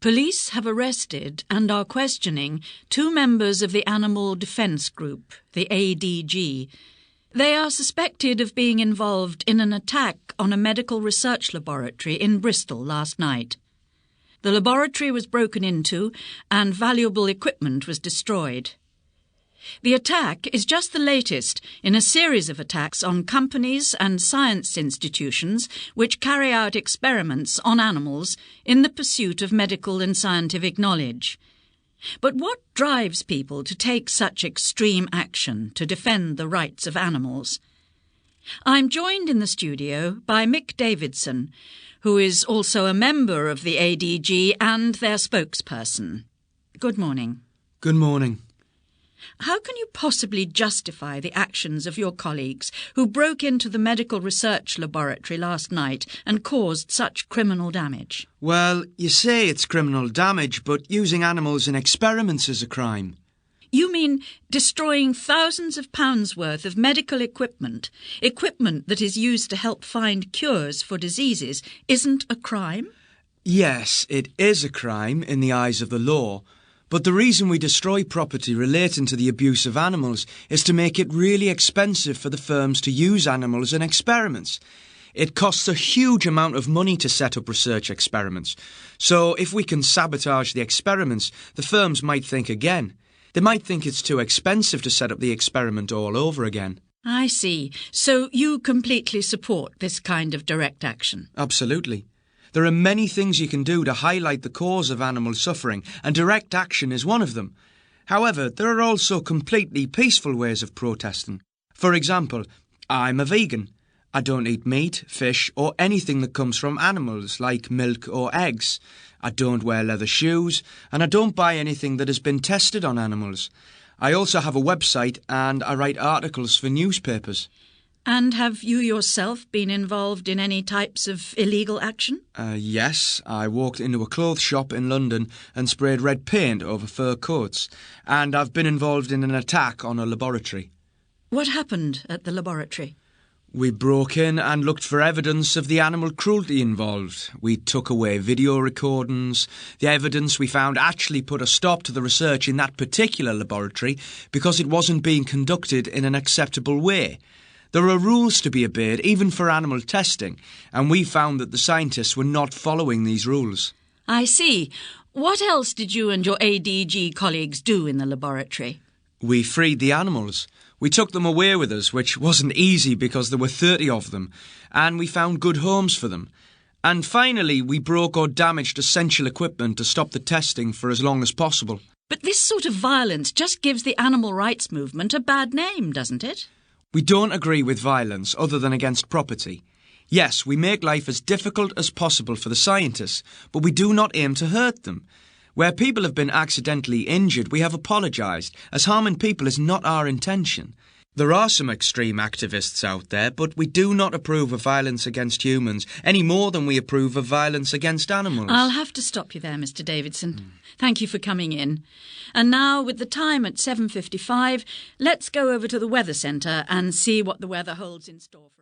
Police have arrested and are questioning 2 members of the Animal Defence Group, the ADG. They are suspected of being involved in an attack on a medical research laboratory in Bristol last night. The laboratory was broken into and valuable equipment was destroyed. The attack is just the latest in a series of attacks on companies and science institutions which carry out experiments on animals in the pursuit of medical and scientific knowledge. But what drives people to take such extreme action to defend the rights of animals? I'm joined in the studio by Mick Davidson, who is also a member of the ADG and their spokesperson. Good morning. Good morning. How can you possibly justify the actions of your colleagues who broke into the medical research laboratory last night and caused such criminal damage? Well, you say it's criminal damage, but using animals in experiments is a crime. You mean destroying thousands of pounds worth of medical equipment that is used to help find cures for diseases, isn't a crime? Yes, it is a crime in the eyes of the law. But the reason we destroy property relating to the abuse of animals is to make it really expensive for the firms to use animals in experiments. It costs a huge amount of money to set up research experiments. So if we can sabotage the experiments, the firms might think again. They might think it's too expensive to set up the experiment all over again. I see. So you completely support this kind of direct action? Absolutely. There are many things you can do to highlight the cause of animal suffering, and direct action is one of them. However, there are also completely peaceful ways of protesting. For example, I'm a vegan. I don't eat meat, fish, or anything that comes from animals, like milk or eggs. I don't wear leather shoes, and I don't buy anything that has been tested on animals. I also have a website, and I write articles for newspapers. And have you yourself been involved in any types of illegal action? Yes, I walked into a clothes shop in London and sprayed red paint over fur coats. And I've been involved in an attack on a laboratory. What happened at the laboratory? We broke in and looked for evidence of the animal cruelty involved. We took away video recordings. The evidence we found actually put a stop to the research in that particular laboratory because it wasn't being conducted in an acceptable way. There are rules to be obeyed, even for animal testing, and we found that the scientists were not following these rules. I see. What else did you and your ADG colleagues do in the laboratory? We freed the animals. We took them away with us, which wasn't easy because there were 30 of them, and we found good homes for them. And finally, we broke or damaged essential equipment to stop the testing for as long as possible. But this sort of violence just gives the animal rights movement a bad name, doesn't it? We don't agree with violence other than against property. Yes, we make life as difficult as possible for the scientists, but we do not aim to hurt them. Where people have been accidentally injured, we have apologised, as harming people is not our intention. There are some extreme activists out there, but we do not approve of violence against humans any more than we approve of violence against animals. I'll have to stop you there, Mr. Davidson. Thank you for coming in. And now, with the time at 7:55, let's go over to the Weather Centre and see what the weather holds in store for us.